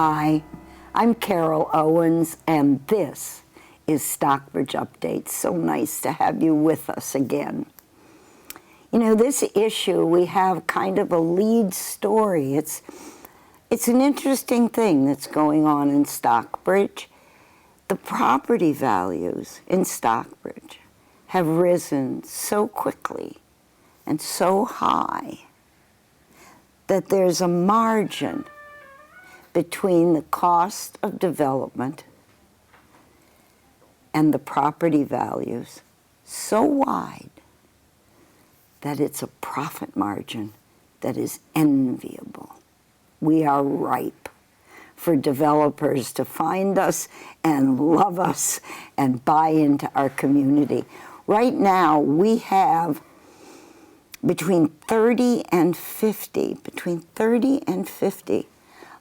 Hi, I'm Carol Owens, and this is Stockbridge Updates. So nice to have you with us again. You know, this issue, we have kind of a lead story. It's an interesting thing that's going on in Stockbridge. The property values in Stockbridge have risen so quickly and so high that there's a margin between the cost of development and the property values so wide that it's a profit margin that is enviable. We are ripe for developers to find us and love us and buy into our community. Right now, we have between 30 and 50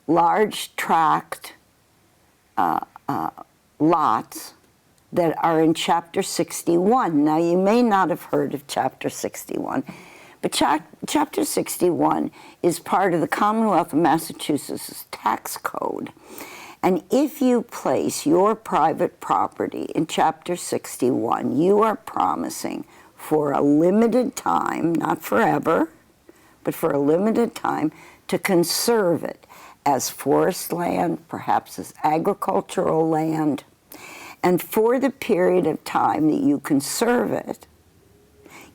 large tract lots that are in Chapter 61. Now, you may not have heard of Chapter 61, but Chapter 61 is part of the Commonwealth of Massachusetts tax code. And if you place your private property in Chapter 61, you are promising for a limited time, not forever, but for a limited time, to conserve it as forest land, perhaps as agricultural land. And for the period of time that you conserve it,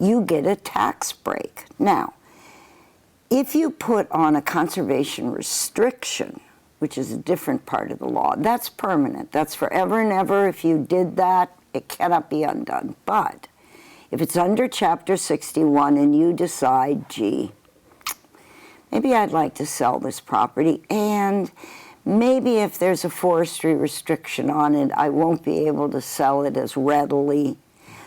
you get a tax break. Now, if you put on a conservation restriction, which is a different part of the law, that's permanent. That's forever and ever. If you did that, it cannot be undone. But if it's under Chapter 61 and you decide, gee, maybe I'd like to sell this property, and maybe if there's a forestry restriction on it, I won't be able to sell it as readily.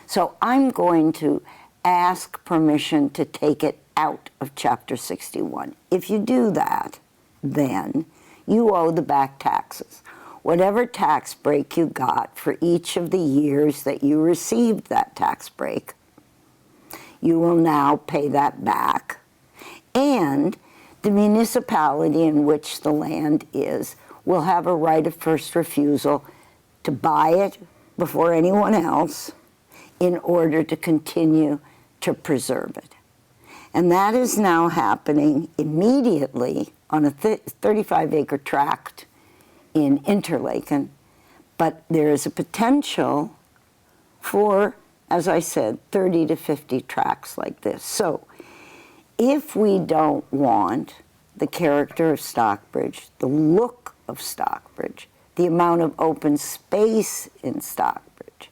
So I'm going to ask permission to take it out of Chapter 61. If you do that, then you owe the back taxes. Whatever tax break you got for each of the years that you received that tax break, you will now pay that back. And the municipality in which the land is will have a right of first refusal to buy it before anyone else in order to continue to preserve it. And that is now happening immediately on a 35-acre tract in Interlaken, but there is a potential for, as I said, 30 to 50 tracts like this. So if we don't want the character of Stockbridge, the look of Stockbridge, the amount of open space in Stockbridge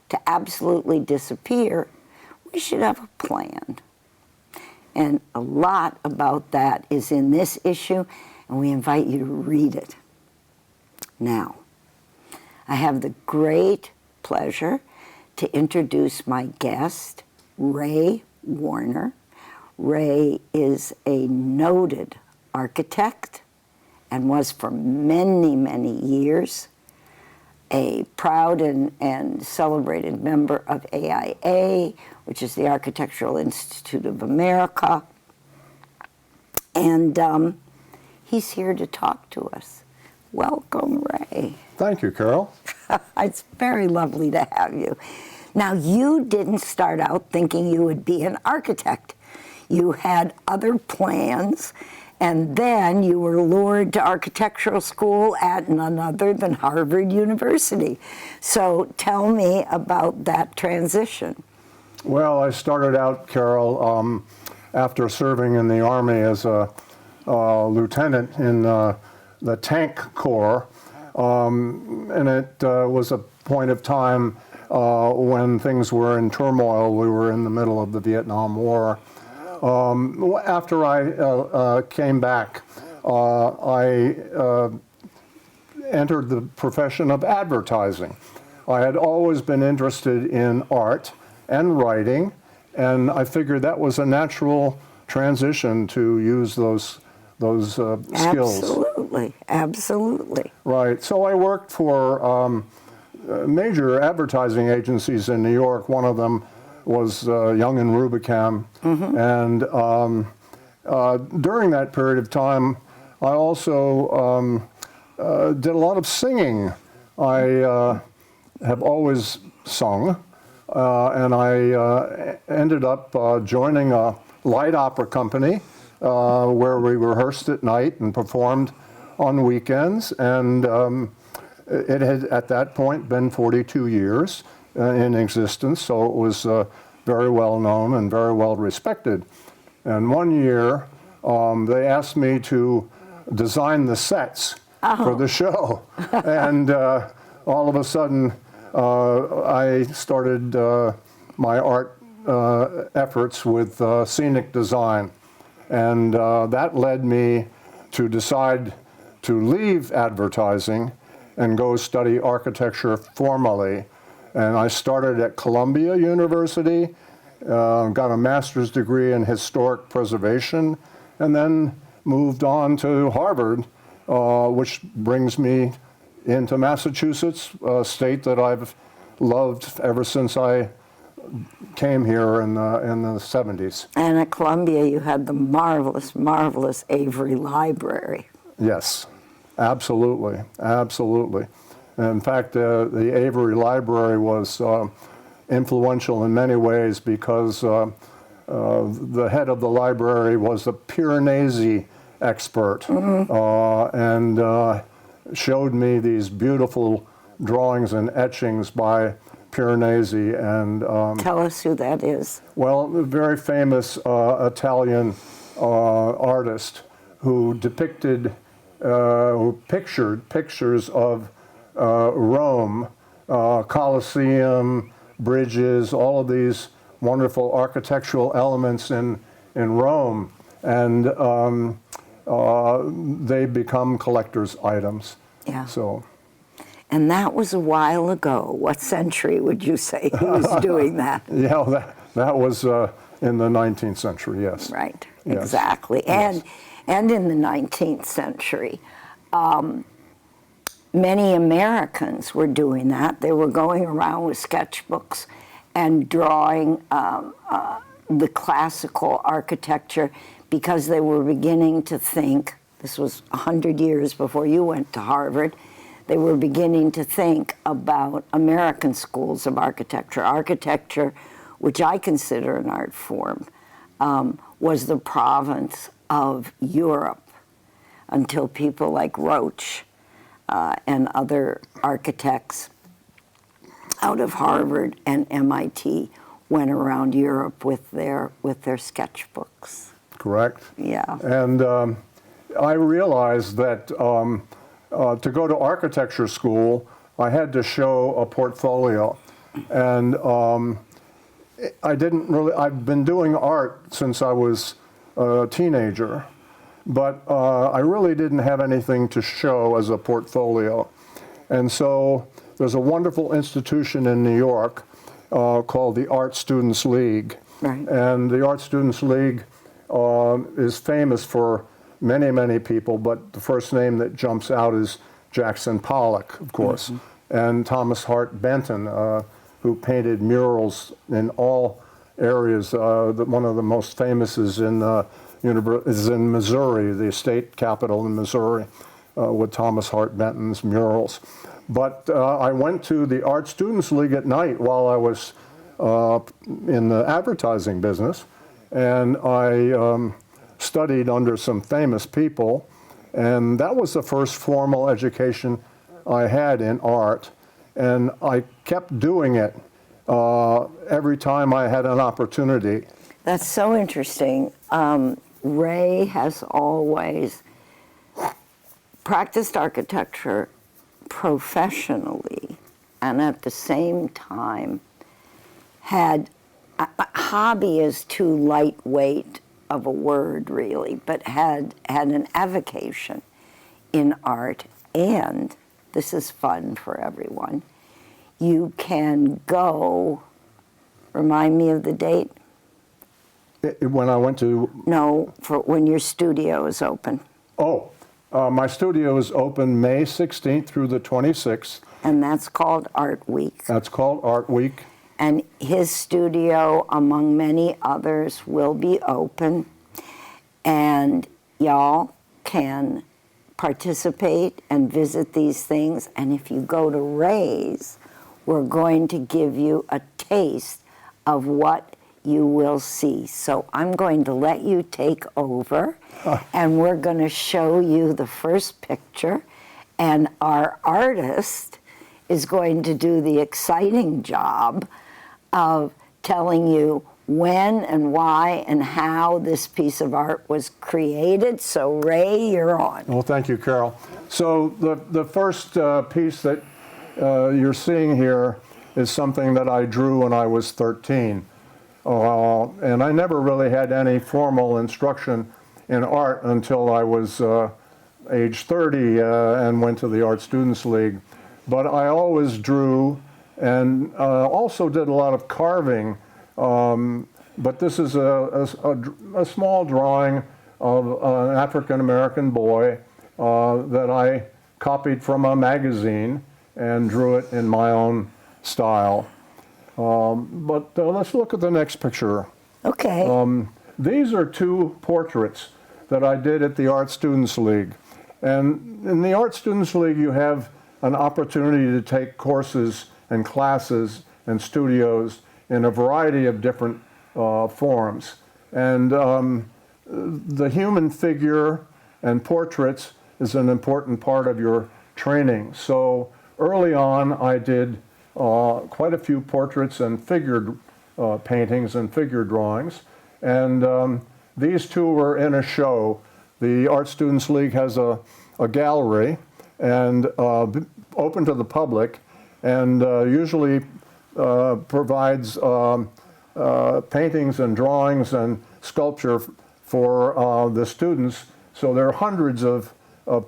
to absolutely disappear, we should have a plan. And a lot about that is in this issue, and we invite you to read it. Now, I have the great pleasure to introduce my guest, Ray Warner. Ray is a noted architect and was for many, many years a proud and celebrated member of AIA, which is the Architectural Institute of America. And he's here to talk to us. Welcome, Ray. Thank you, Carol. It's very lovely to have you. Now, you didn't start out thinking you would be an architect. You had other plans, and then you were lured to architectural school at none other than Harvard University. So tell me about that transition. Well, I started out, Carol, after serving in the Army as a lieutenant in the Tank Corps, and it was a point of time when things were in turmoil. We were in the middle of the Vietnam War. After I came back, I entered the profession of advertising. I had always been interested in art and writing, and I figured that was a natural transition to use those skills. Absolutely, absolutely. Right. So I worked for major advertising agencies in New York. One of them was Young and Rubicam, and during that period of time, I also did a lot of singing. I have always sung, and I ended up joining a light opera company where we rehearsed at night and performed on weekends. And it had, at that point, been 42 years in existence, so it was very well known and very well respected. And one year, they asked me to design the sets for the show. And all of a sudden, I started my art efforts with scenic design. And that led me to decide to leave advertising and go study architecture formally. And I started at Columbia University, got a master's degree in historic preservation, and then moved on to Harvard, which brings me into Massachusetts, a state that I've loved ever since I came here in the 70s. And at Columbia, you had the marvelous, marvelous Avery Library. Yes, absolutely, absolutely. In fact, the Avery Library was influential in many ways because the head of the library was a Piranesi expert, and showed me these beautiful drawings and etchings by Piranesi. And tell us who that is. well, a very famous Italian artist who depicted, who pictured pictures of Rome, Colosseum, bridges, all of these wonderful architectural elements in Rome, and they become collector's items. Yeah. So, And that was a while ago. What century would you say he was doing that? yeah, that was in the 19th century, yes. Right, Yes. exactly. Yes. And in the 19th century, many Americans were doing that. They were going around with sketchbooks and drawing the classical architecture because they were beginning to think, this was 100 years before you went to Harvard, they were beginning to think about American schools of architecture. Architecture, which I consider an art form, was the province of Europe until people like Roach and other architects out of Harvard and MIT went around Europe with their sketchbooks. Correct. Yeah. And I realized that to go to architecture school, I had to show a portfolio. And I've been doing art since I was a teenager, but I really didn't have anything to show as a portfolio. And so there's a wonderful institution in New York called the Art Students League. Right. And the Art Students League is famous for many, many people, but the first name that jumps out is Jackson Pollock, of course, and Thomas Hart Benton, who painted murals in all areas. One of the most famous is in Missouri, the state capital in Missouri, with Thomas Hart Benton's murals. But I went to the Art Students League at night while I was in the advertising business, and I studied under some famous people, and that was the first formal education I had in art, and I kept doing it every time I had an opportunity. That's so interesting. Ray has always practiced architecture professionally, and at the same time had a hobby is too lightweight of a word, really, but had an avocation in art. And this is fun for everyone. You can go, remind me of the date? When I went to... No, for when your studio is open. My studio is open May 16th through the 26th. And that's called Art Week. That's called Art Week. And his studio, among many others, will be open. And y'all can participate and visit these things. And if you go to Ray's, we're going to give you a taste of what you will see. So I'm going to let you take over, and we're going to show you the first picture, and our artist is going to do the exciting job of telling you when and why and how this piece of art was created. So Ray, you're on. Well, thank you, Carol. So the first piece that you're seeing here is something that I drew when I was 13. And I never really had any formal instruction in art until I was age 30 and went to the Art Students League. But I always drew and also did a lot of carving. But this is a small drawing of an African-American boy that I copied from a magazine and drew it in my own style. But let's look at the next picture. Okay. These are two portraits that I did at the Art Students League. And in the Art Students League, you have an opportunity to take courses and classes and studios in a variety of different forms. And the human figure and portraits is an important part of your training. So early on, I did quite a few portraits and figured paintings and figure drawings. And these two were in a show. The Art Students League has a gallery and open to the public, and usually provides paintings and drawings and sculpture for the students. So there are hundreds of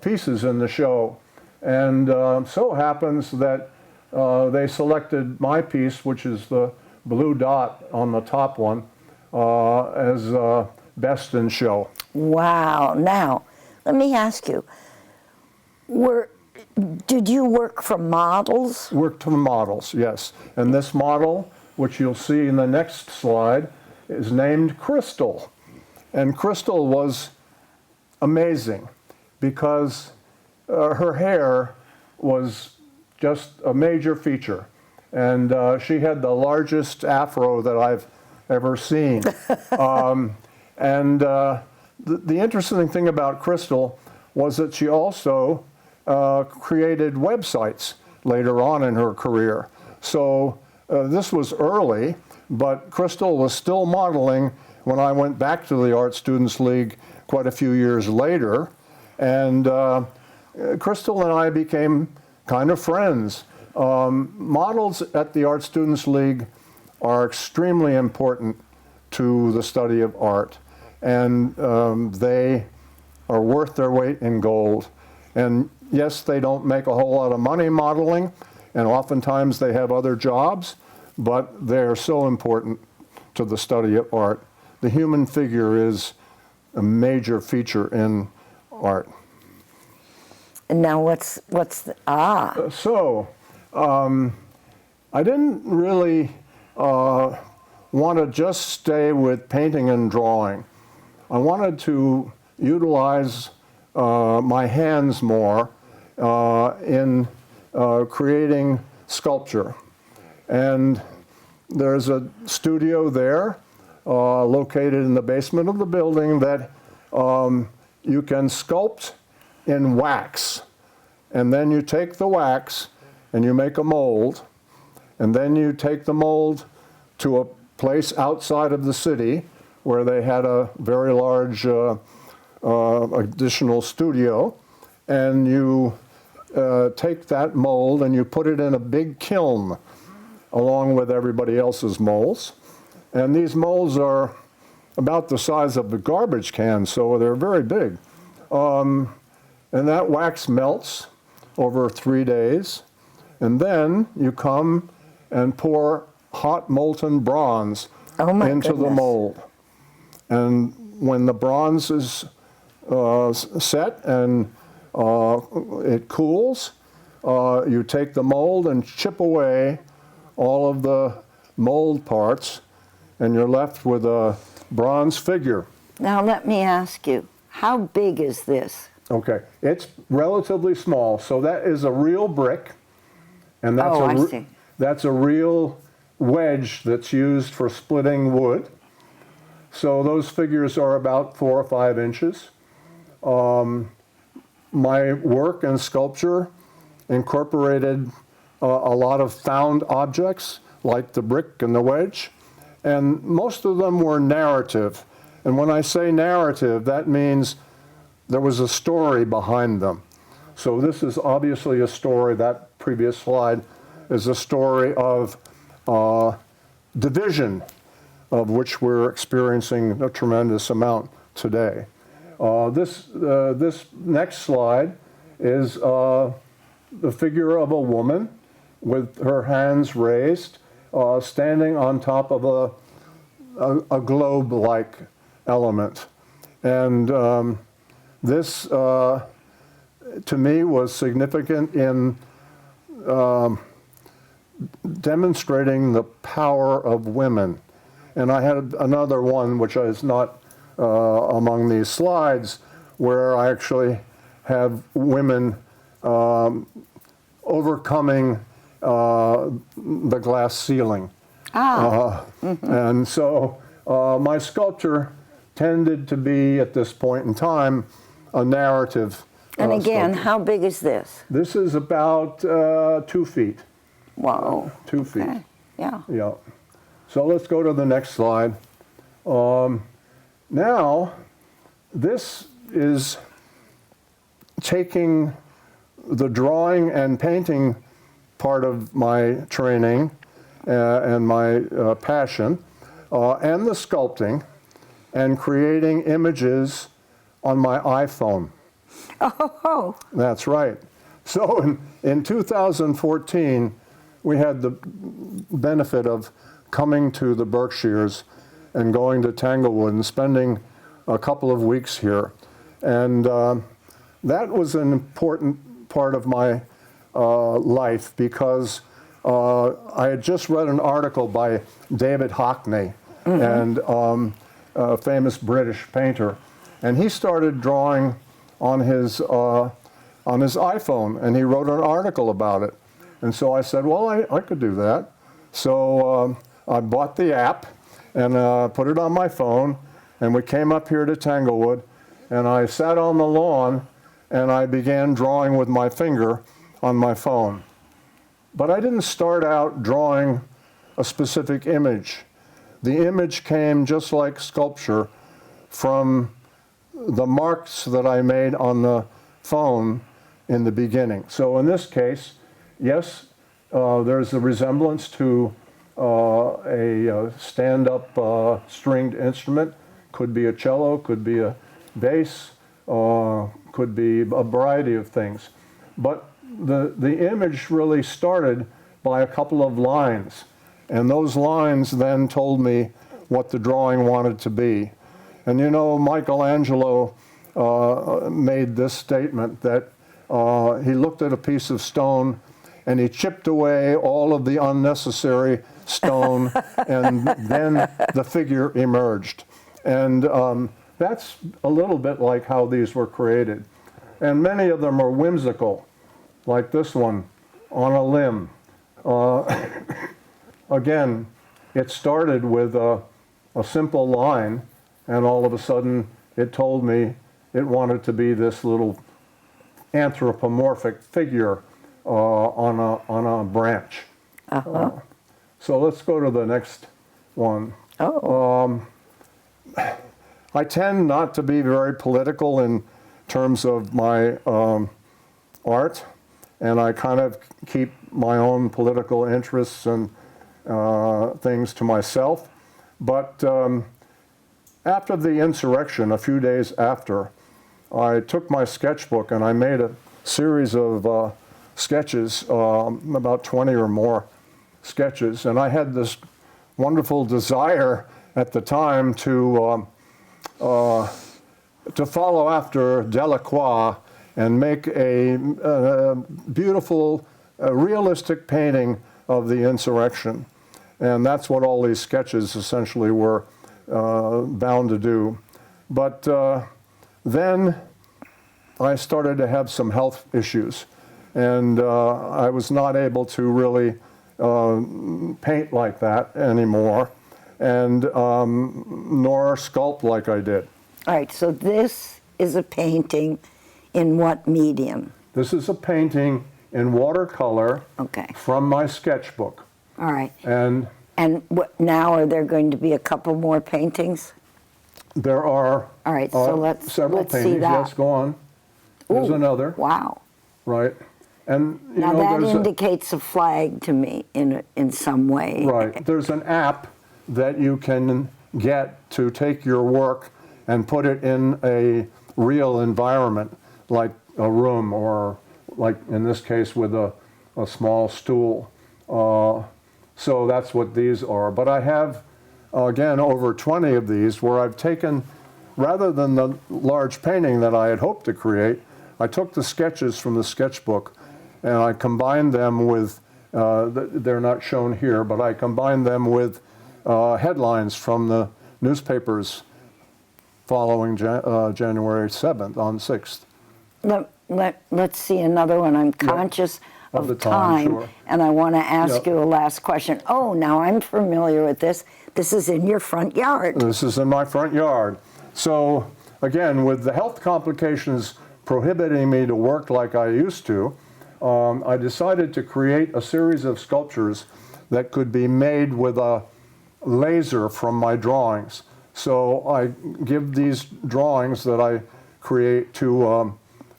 pieces in the show. And so happens that they selected my piece, which is the blue dot on the top one, as best in show. Wow. Now, let me ask you, did you work from models? Worked from models, yes. And this model, which you'll see in the next slide, is named Crystal. And Crystal was amazing because her hair was just a major feature. And she had the largest afro that I've ever seen. The interesting thing about Crystal was that she also created websites later on in her career. So this was early, but Crystal was still modeling when I went back to the Art Students League quite a few years later. And Crystal and I became kind of friends. Models at the Art Students League are extremely important to the study of art. And they are worth their weight in gold. And yes, they don't make a whole lot of money modeling, and oftentimes they have other jobs, but they're so important to the study of art. The human figure is a major feature in art. And now what's the, So, I didn't really want to just stay with painting and drawing. I wanted to utilize my hands more in creating sculpture. And there's a studio there located in the basement of the building that you can sculpt in wax. And then you take the wax and you make a mold, and then you take the mold to a place outside of the city where they had a very large additional studio, and you take that mold and you put it in a big kiln along with everybody else's molds. And these molds are about the size of the garbage can, so they're very big. And that wax melts over 3 days, and then you come and pour hot molten bronze into the mold. And when the bronze is set and it cools, you take the mold and chip away all of the mold parts, and you're left with a bronze figure. now let me ask you, how big is this? Okay, it's relatively small, so that is a real brick, and that's Oh, I see. that's a real wedge that's used for splitting wood. So those figures are about 4 or 5 inches. My work and sculpture incorporated a lot of found objects, like the brick and the wedge, and most of them were narrative. And when I say narrative, that means there was a story behind them. So this is obviously a story. That previous slide is a story of division, of which we're experiencing a tremendous amount today. This next slide is the figure of a woman with her hands raised, standing on top of a globe-like element. And this, to me, was significant in demonstrating the power of women. And I had another one, which is not among these slides, where I actually have women overcoming the glass ceiling. And so my sculpture tended to be, at this point in time, a narrative. And again, sculpture. how big is this? This is about 2 feet. Wow. 2 feet. Okay. Yeah. Yeah. So let's go to the next slide. Now, this is taking the drawing and painting part of my training and my passion, and the sculpting, and creating images on my iPhone. Oh. That's right. So in 2014, we had the benefit of coming to the Berkshires and going to Tanglewood and spending a couple of weeks here. And that was an important part of my life, because I had just read an article by David Hockney, and a famous British painter, and he started drawing on his iPhone, and he wrote an article about it. And so I said, well, I could do that. So I bought the app and put it on my phone, and we came up here to Tanglewood, and I sat on the lawn and I began drawing with my finger on my phone. But I didn't start out drawing a specific image. The image came, just like sculpture, from the marks that I made on the phone in the beginning. So in this case, yes, there's a resemblance to a stand-up stringed instrument. Could be a cello, could be a bass, could be a variety of things. But the image really started by a couple of lines, and those lines then told me what the drawing wanted to be. And you know, Michelangelo made this statement that he looked at a piece of stone and he chipped away all of the unnecessary stone, and then the figure emerged. And that's a little bit like how these were created. And many of them are whimsical, like this one, on a limb. Again, it started with a simple line, and all of a sudden it told me it wanted to be this little anthropomorphic figure on a branch. So let's go to the next one. I tend not to be very political in terms of my art, and I kind of keep my own political interests and things to myself. But after the insurrection, a few days after, I took my sketchbook and I made a series of sketches, about 20 or more sketches, and I had this wonderful desire at the time to follow after Delacroix and make a beautiful, realistic painting of the insurrection. And that's what all these sketches essentially were bound to do. But then I started to have some health issues, and I was not able to really paint like that anymore, and nor sculpt like I did. All right, so this is a painting in what medium? This is a painting in watercolor from my sketchbook. All right. And now are there going to be a couple more paintings? There are all right, so let's paintings. See that. Yes, go on. There's another. Wow. Right. And now that indicates a flag to me in some way. Right. There's an app that you can get to take your work and put it in a real environment, like a room, or like in this case with a small stool. So that's what these are. But I have, again, over 20 of these where I've taken, rather than the large painting that I had hoped to create, I took the sketches from the sketchbook and I combined them with, they're not shown here, but I combined them with headlines from the newspapers following January 7th on 6th. Let's see another one. I'm conscious of the time, sure. And I want to ask you a last question. Oh, now I'm familiar with this. This is in your front yard. This is in my front yard. So again, with the health complications prohibiting me to work like I used to, I decided to create a series of sculptures that could be made with a laser from my drawings. So I give these drawings that I create to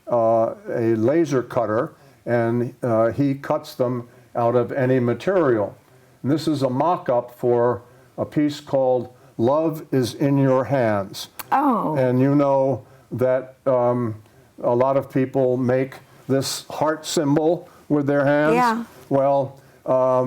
a laser cutter, and he cuts them out of any material. And this is a mock-up for a piece called Love is in Your Hands. Oh. And you know that a lot of people make this heart symbol with their hands. Yeah. Well,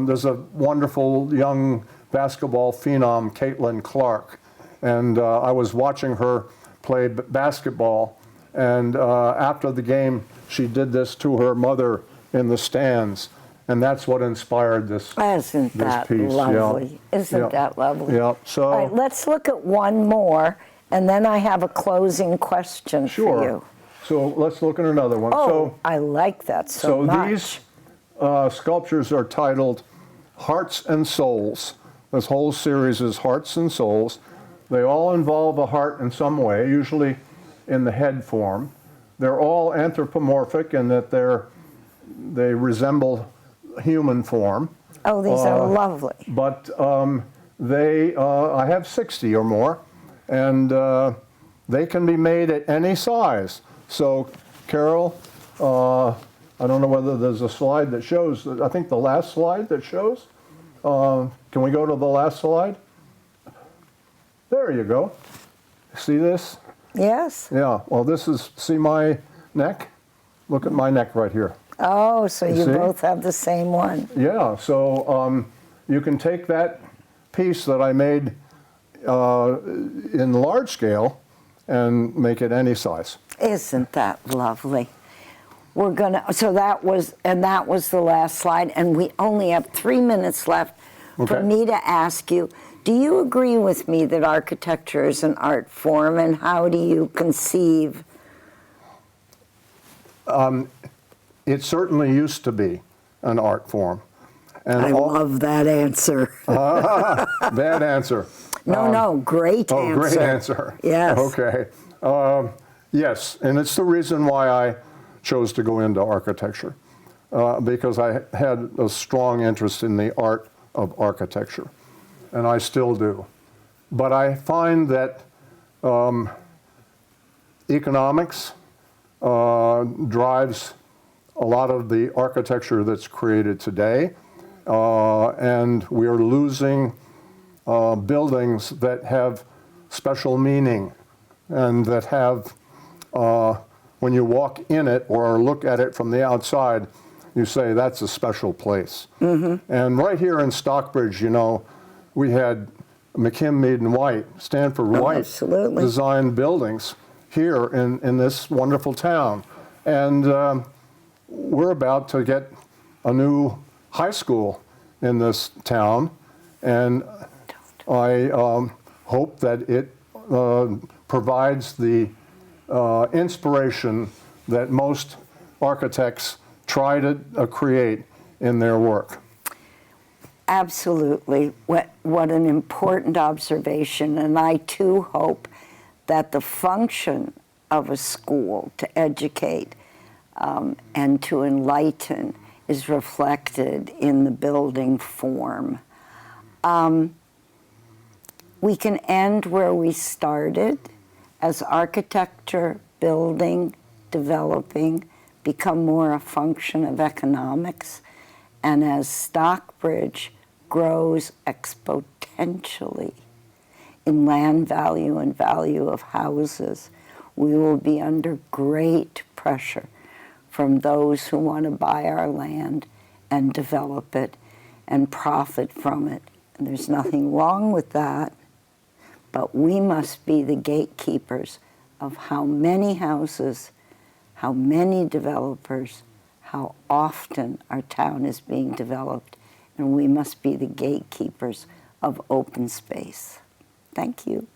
there's a wonderful young basketball phenom, Caitlin Clark, and I was watching her play basketball, and after the game, she did this to her mother in the stands, and that's what inspired this Isn't that piece. lovely? Yeah. Isn't that lovely? Yeah. So, all right, let's look at one more, and then I have a closing question for you. So let's look at another one. Oh, I like that so much. These sculptures are titled Hearts and Souls. This whole series is Hearts and Souls. They all involve a heart in some way, usually in the head form. They're all anthropomorphic in that they resemble human form. Oh, these are lovely. But I have 60 or more, and they can be made at any size. So, Carol, I don't know whether there's a slide that shows, I think the last slide that shows. Can we go to the last slide? There you go. See this? Yes. Yeah, well, this is, see my neck? Look at my neck right here. Oh, so you see? both have the same one. Yeah, so you can take that piece that I made in large scale and make it any size. Isn't that lovely? We're gonna, so that was the last slide, and we only have 3 minutes left for me to ask you, do you agree with me that architecture is an art form, and how do you conceive? It certainly used to be an art form. And I love that answer. Bad answer. No, great answer. Oh, great answer. Yes. Okay. Yes, and it's the reason why I chose to go into architecture, because I had a strong interest in the art of architecture, and I still do. But I find that economics drives a lot of the architecture that's created today, and we're losing buildings that have special meaning and that have, when you walk in it or look at it from the outside, you say that's a special place. Mm-hmm. And right here in Stockbridge, you know, we had McKim, Mead and White, Stanford White designed buildings here in this wonderful town. And we're about to get a new high school in this town, and I hope that it provides the inspiration that most architects try to create in their work. Absolutely. What an important observation. And I too hope that the function of a school to educate and to enlighten is reflected in the building form. We can end where we started, as architecture, building, developing become more a function of economics, and as Stockbridge grows exponentially in land value and value of houses, we will be under great pressure from those who want to buy our land and develop it and profit from it. And there's nothing wrong with that, but we must be the gatekeepers of how many houses, how many developers, how often our town is being developed, and we must be the gatekeepers of open space. Thank you.